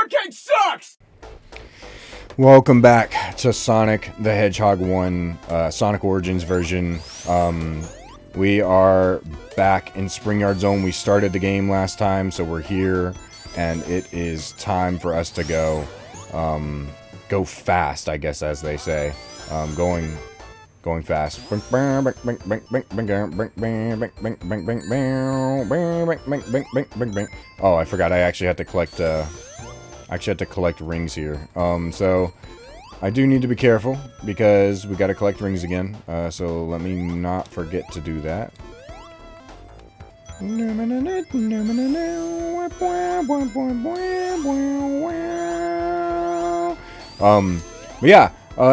arcade sucks! Welcome back to Sonic the Hedgehog 1, Sonic Origins version. We are back in Spring Yard Zone. We started the game last time, so we're here, and it is time for us to go fast, I guess, as they say. Going fast. Oh, I forgot. I actually had to collect rings here. So I do need to be careful because we got to collect rings again. So let me not forget to do that. But yeah.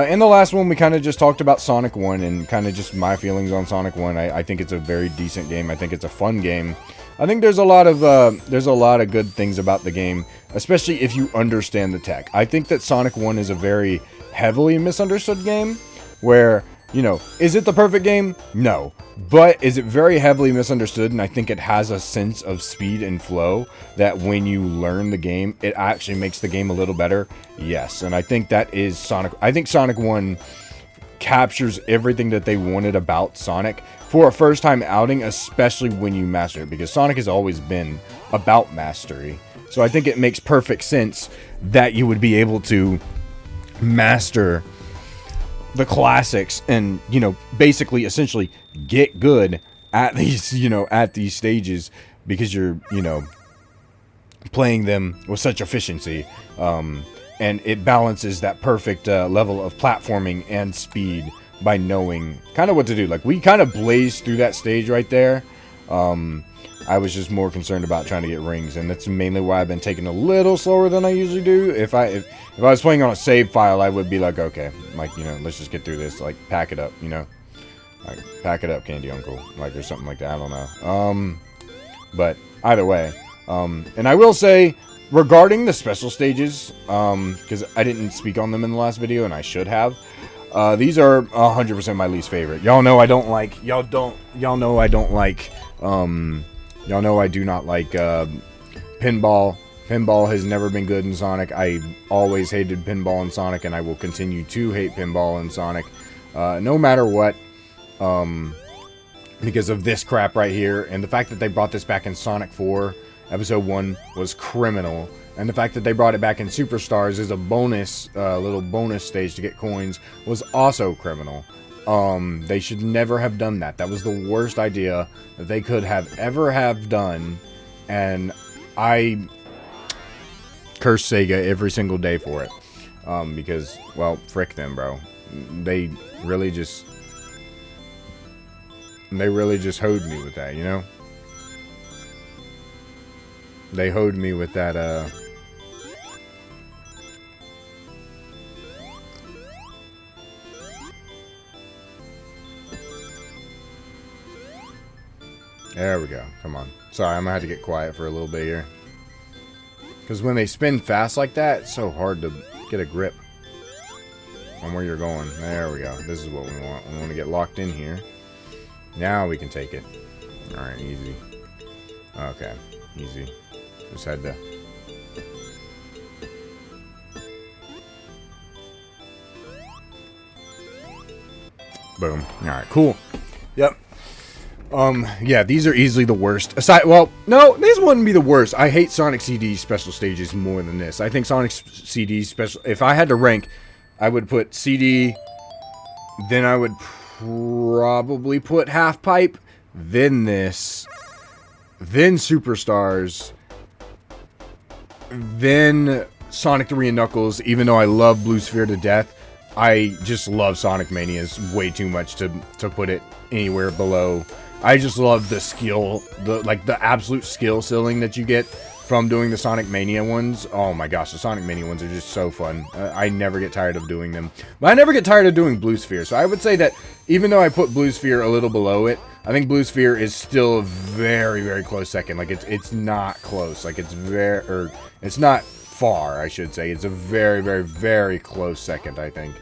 In the last one, we kind of just talked about Sonic 1 and kind of just my feelings on Sonic 1. I think it's a very decent game. I think it's a fun game. I think there's a lot of good things about the game, especially if you understand the tech. I think that Sonic 1 is a very heavily misunderstood game where, you know, is it the perfect game? No. But is it very heavily misunderstood? And I think it has a sense of speed and flow that when you learn the game, it actually makes the game a little better. Yes. And I think that is Sonic. I think Sonic 1 captures everything that they wanted about Sonic for a first time outing, especially when you master it, because Sonic has always been about mastery. So I think it makes perfect sense that you would be able to master the classics and, you know, basically essentially get good at these, you know, at these stages because you're, you know, playing them with such efficiency. And it balances that perfect level of platforming and speed by knowing kind of what to do. Like, we kind of blazed through that stage right there. I was just more concerned about trying to get rings, and that's mainly why I've been taking a little slower than I usually do. If I was playing on a save file, I would be like, okay, like, you know, let's just get through this, like, pack it up, you know? Like, pack it up, Candy Uncle, like, or something like that, I don't know. But either way, and I will say, regarding the special stages, because I didn't speak on them in the last video, and I should have, these are 100% my least favorite. Y'all know I don't like, y'all know I do not like, pinball. Pinball has never been good in Sonic. I always hated pinball in Sonic, and I will continue to hate pinball in Sonic, no matter what, because of this crap right here, and the fact that they brought this back in Sonic 4, Episode 1, was criminal, and the fact that they brought it back in Superstars as a bonus, little bonus stage to get coins, was also criminal. They should never have done that. That was the worst idea that they could have ever have done, and I curse Sega every single day for it. Because, well, frick them, bro. They really just hoed me with that, you know? They hoed me with that, There we go. Come on. Sorry, I'm gonna have to get quiet for a little bit here. Because when they spin fast like that, it's so hard to get a grip on where you're going. There we go. This is what we want. We want to get locked in here. Now we can take it. Alright, easy. Okay, easy. Just had to... Boom. Alright, cool. Yep. Yeah, these are easily the worst. Well, no, these wouldn't be the worst. I hate Sonic CD special stages more than this. I think Sonic CD special... If I had to rank, I would put CD, then I would probably put Half Pipe, then this, then Superstars, then Sonic 3 and Knuckles, even though I love Blue Sphere to death. I just love Sonic Manias way too much to put it anywhere below. I just love the skill, the absolute skill ceiling that you get from doing the Sonic Mania ones. Oh my gosh, the Sonic Mania ones are just so fun. I never get tired of doing them. But I never get tired of doing Blue Sphere. So I would say that even though I put Blue Sphere a little below it, I think Blue Sphere is still a very, very close second. Like, it's not close. Like, it's not far, I should say. It's a very, very, very close second, I think.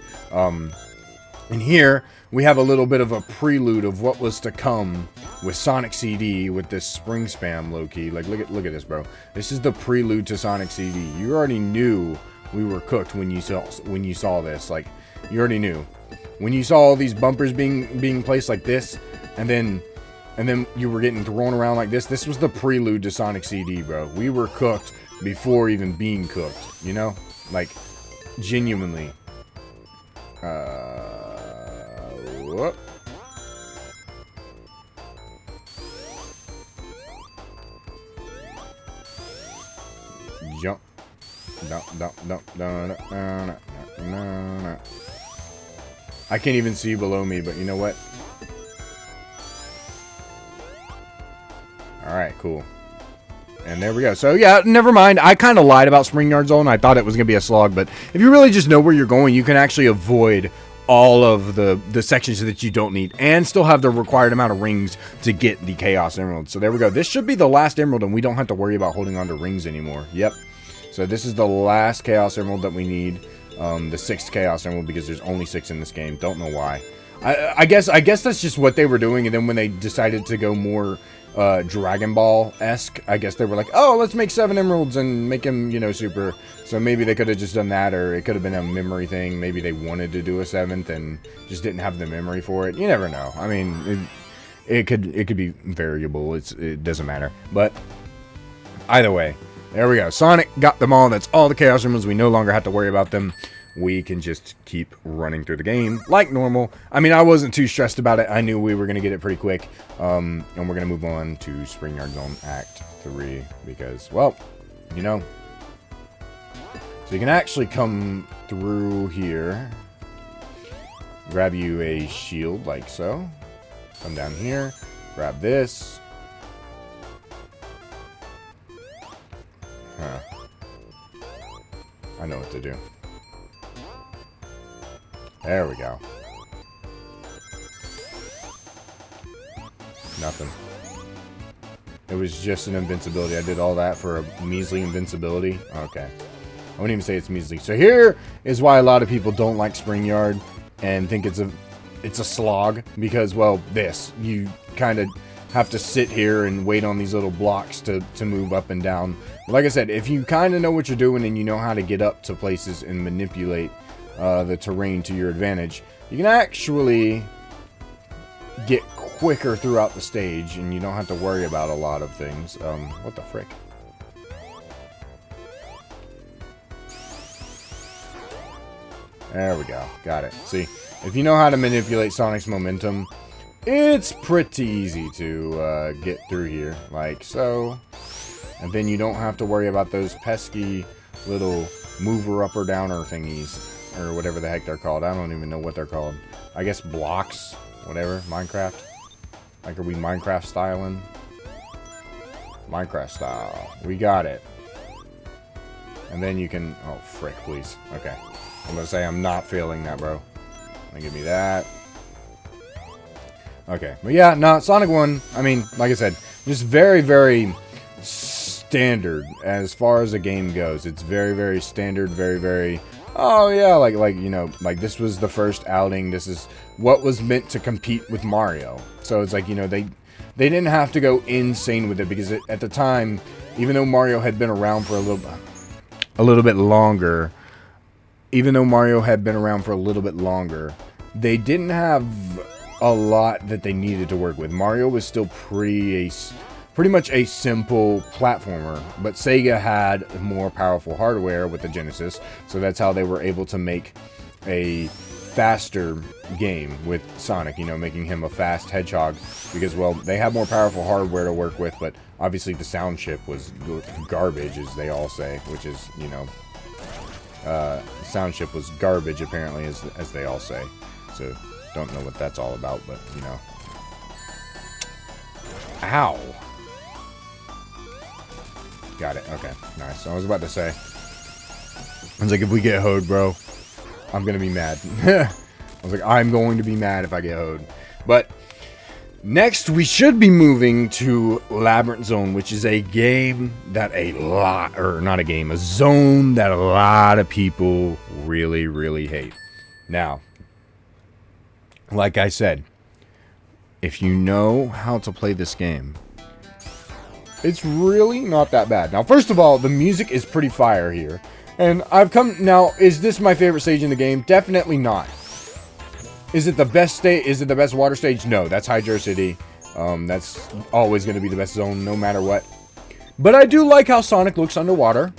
And here, we have a little bit of a prelude of what was to come with Sonic CD with this spring spam low-key. Like, look at this, bro. This is the prelude to Sonic CD. You already knew we were cooked when you saw this. Like, you already knew. When you saw all these bumpers being placed like this, and then you were getting thrown around like this, this was the prelude to Sonic CD, bro. We were cooked before even being cooked, you know? Like, genuinely. Whoop. Jump. I can't even see below me, but you know what? Alright, cool. And there we go. So, yeah, never mind. I kind of lied about Spring Yard Zone. I thought it was going to be a slog, but if you really just know where you're going, you can actually avoid all of the sections that you don't need and still have the required amount of rings to get the Chaos Emerald. So, there we go. This should be the last Emerald, and we don't have to worry about holding on to rings anymore. Yep. So, this is the last Chaos Emerald that we need. The 6th Chaos Emerald, because there's only 6 in this game. Don't know why. I guess that's just what they were doing, and then when they decided to go more Dragon Ball-esque, I guess they were like, oh, let's make 7 emeralds and make him, you know, super. So maybe they could have just done that, or it could have been a memory thing. Maybe they wanted to do a 7th and just didn't have the memory for it. You never know. I mean, it could be variable. It doesn't matter. But either way, there we go. Sonic got them all. That's all the Chaos Emeralds. We no longer have to worry about them. We can just keep running through the game like normal. I mean, I wasn't too stressed about it. I knew we were going to get it pretty quick. And we're going to move on to Spring Yard Zone Act 3 because, well, you know. So you can actually come through here. Grab you a shield like so. Come down here. Grab this. Huh. I know what to do. There we go. Nothing. It was just an invincibility. I did all that for a measly invincibility. Okay. I wouldn't even say it's measly. So here is why a lot of people don't like Spring Yard and think it's a slog. Because, well, you kind of have to sit here and wait on these little blocks to move up and down. Like I said, if you kind of know what you're doing and you know how to get up to places and manipulate the terrain to your advantage, you can actually get quicker throughout the stage and you don't have to worry about a lot of things. What the frick? There we go. Got it. See, if you know how to manipulate Sonic's momentum, it's pretty easy to get through here, like so. And then you don't have to worry about those pesky little mover up or downer thingies. Or whatever the heck they're called. I don't even know what they're called. I guess blocks. Whatever. Minecraft. Like, are we Minecraft styling? Minecraft style. We got it. And then you can... Oh, frick, please. Okay. I'm gonna say I'm not feeling that, bro. Give me that. Okay. But yeah, no, Sonic 1, I mean, like I said, just very, very standard as far as the game goes. It's very, very standard. Very, very... Oh yeah, like you know, like this was the first outing. This is what was meant to compete with Mario. So it's like, you know, they didn't have to go insane with it because at the time, even though Mario had been around for a little bit longer, they didn't have a lot that they needed to work with. Mario was still pretty much a simple platformer, but Sega had more powerful hardware with the Genesis, so that's how they were able to make a faster game with Sonic, you know, making him a fast hedgehog, because, well, they had more powerful hardware to work with, but obviously the sound chip was garbage, as they all say, which is, you know, sound chip was garbage, apparently, as they all say, so don't know what that's all about, but, you know. Ow! Got it. Okay. Nice. I was about to say. I was like, if we get hoed, bro, I'm going to be mad. I was like, I'm going to be mad if I get hoed. But next, we should be moving to Labyrinth Zone, which is a game that a zone that a lot of people really, really hate. Now, like I said, if you know how to play this game, it's really not that bad. Now, first of all, the music is pretty fire here. And I've come... Now, is this my favorite stage in the game? Definitely not. Is it the best stage? Is it the best water stage? No, that's Hydro City. That's always going to be the best zone, no matter what. But I do like how Sonic looks underwater.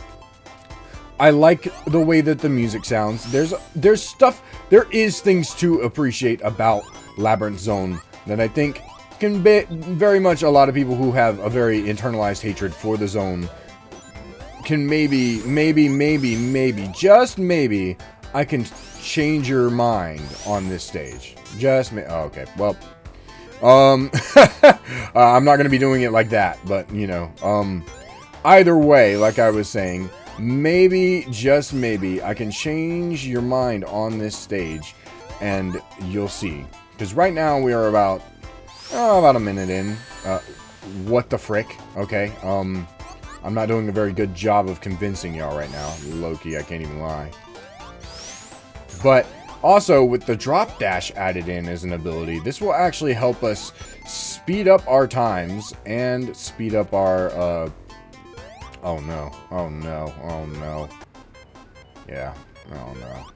I like the way that the music sounds. There's stuff... There is things to appreciate about Labyrinth Zone that I think can be very much a lot of people who have a very internalized hatred for the zone can maybe, just maybe, I can change your mind on this stage. Just oh, okay, well, I'm not going to be doing it like that, but, you know, either way, like I was saying, maybe, just maybe, I can change your mind on this stage, and you'll see. Because right now, we are about a minute in. What the frick? Okay, I'm not doing a very good job of convincing y'all right now. Low-key, I can't even lie. But also, with the drop dash added in as an ability, this will actually help us speed up our times and speed up our, oh no, oh no, oh no. Yeah, oh no.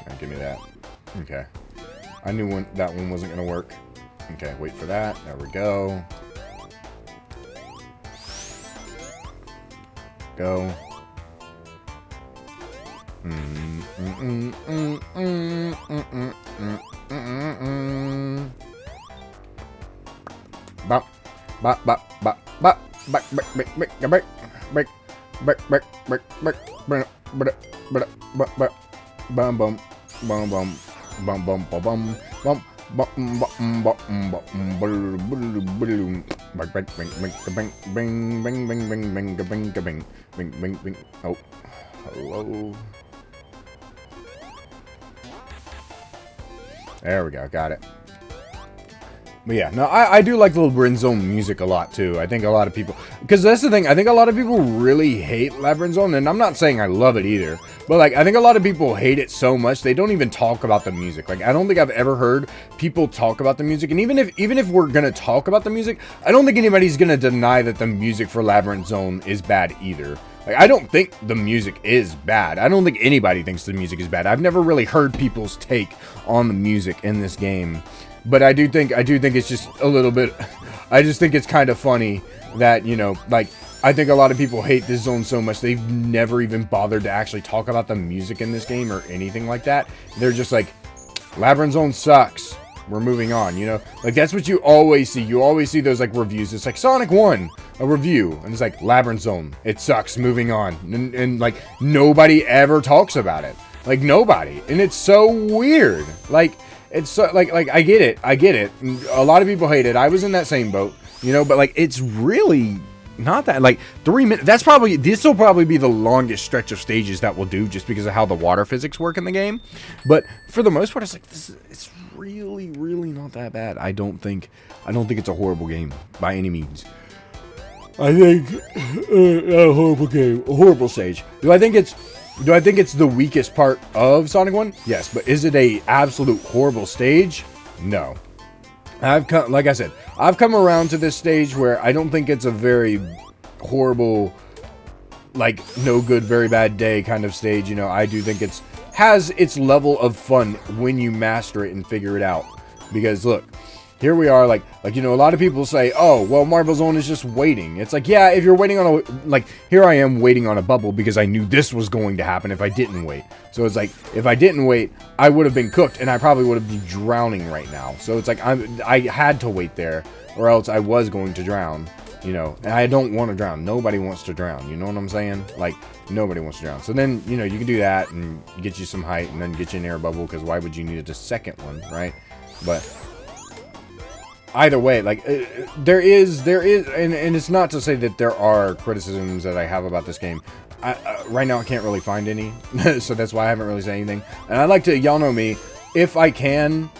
Right, give me that. Okay. I knew that one wasn't going to work. Okay, wait for that. There we go. Go. Bop, bop, bop, bop, bop, bop, bop, bum, bum, bum, bum, bum, bum, bum, bum, bum. Oh, hello. There we go, got it. But yeah, no, I do like the Labyrinth Zone music a lot too. I think a lot of people, because that's the thing, I think a lot of people really hate Labyrinth Zone, and I'm not saying I love it either, but like, I think a lot of people hate it so much, they don't even talk about the music. Like, I don't think I've ever heard people talk about the music, and even if we're gonna talk about the music, I don't think anybody's gonna deny that the music for Labyrinth Zone is bad either. Like, I don't think the music is bad. I don't think anybody thinks the music is bad. I've never really heard people's take on the music in this game. But I do think it's just a little bit, I just think it's kind of funny that, you know, like, I think a lot of people hate this zone so much, they've never even bothered to actually talk about the music in this game or anything like that. They're just like, Labyrinth Zone sucks. We're moving on, you know? Like, that's what you always see. You always see those, like, reviews. It's like, Sonic 1, a review. And it's like, Labyrinth Zone, it sucks, moving on. And like, nobody ever talks about it. Like, nobody. And it's so weird. Like, it's so, like, I get it. A lot of people hate it. I was in that same boat, you know, but, like, it's really not that, like, 3 minutes. This will probably be the longest stretch of stages that we'll do just because of how the water physics work in the game. But for the most part, it's like, it's really, really not that bad. I don't think it's a horrible game by any means. I think, a horrible game, a horrible stage. Do I think it's the weakest part of Sonic 1? Yes, but is it a absolute horrible stage? No. Like I said, I've come around to this stage where I don't think it's a very horrible, like, no good, very bad day kind of stage. You know, I do think has its level of fun when you master it and figure it out. Because look, here we are, like, you know, a lot of people say, oh, well, Marble Zone is just waiting. It's like, yeah, if you're waiting on like, here I am waiting on a bubble because I knew this was going to happen if I didn't wait. So it's like, if I didn't wait, I would have been cooked, and I probably would have been drowning right now. So it's like, I had to wait there, or else I was going to drown, you know, and I don't want to drown. Nobody wants to drown, you know what I'm saying? Like, nobody wants to drown. So then, you know, you can do that and get you some height and then get you an air bubble, because why would you need a second one, right? But either way, like, there is, and it's not to say that there are criticisms that I have about this game. Right now I can't really find any, so that's why I haven't really said anything. And I like to, y'all know me, if I can,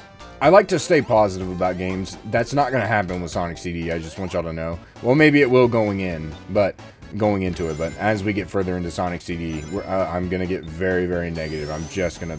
I like to stay positive about games. That's not going to happen with Sonic CD, I just want y'all to know. Well, maybe it will going into it, but as we get further into Sonic CD, I'm going to get very, very negative. I'm just going to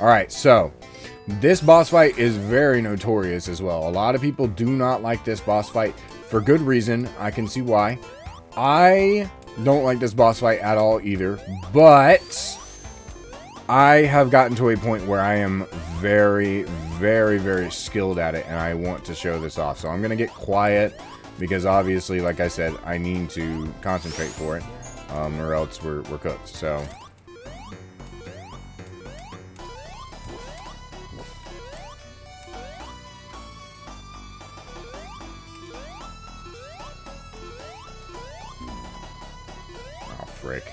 Alright, so this boss fight is very notorious as well. A lot of people do not like this boss fight for good reason. I can see why. I don't like this boss fight at all either, but I have gotten to a point where I am very, very, very skilled at it, and I want to show this off. So I'm going to get quiet because obviously, like I said, I need to concentrate for it, or else we're cooked. So oh, frick.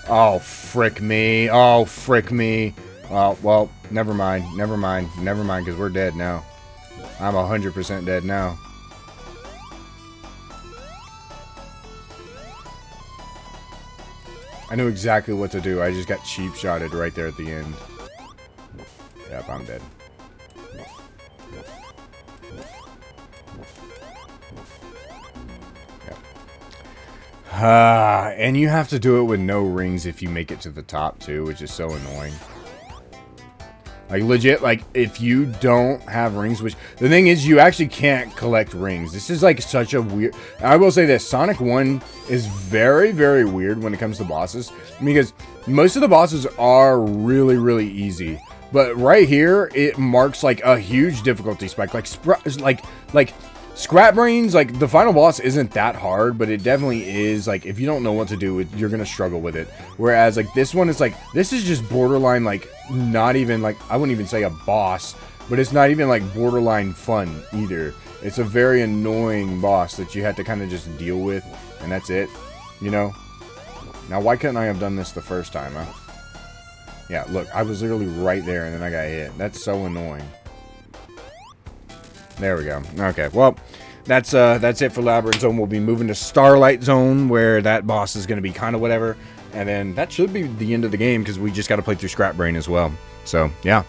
Oh, frick me. Oh, frick me. Well, never mind. Never mind. Never mind, because we're dead now. I'm 100% dead now. I knew exactly what to do. I just got cheap-shotted right there at the end. Yep, I'm dead. And you have to do it with no rings if you make it to the top too, which is so annoying. Like legit, like if you don't have rings, which the thing is you actually can't collect rings. This is like such a weird, I will say this, Sonic 1 is very, very weird when it comes to bosses, because most of the bosses are really, really easy. But right here, it marks like a huge difficulty spike. Like Scrap Brains, like, the final boss isn't that hard, but it definitely is, like, if you don't know what to do, you're gonna struggle with it. Whereas, like, this one is, like, this is just borderline, like, not even, like, I wouldn't even say a boss, but it's not even, like, borderline fun, either. It's a very annoying boss that you have to kind of just deal with, and that's it, you know? Now, why couldn't I have done this the first time, huh? Yeah, look, I was literally right there, and then I got hit. That's so annoying. There we go. Okay, well, that's it for Labyrinth Zone. We'll be moving to Starlight Zone, where that boss is going to be kind of whatever. And then that should be the end of the game, because we just got to play through Scrap Brain as well. So, yeah.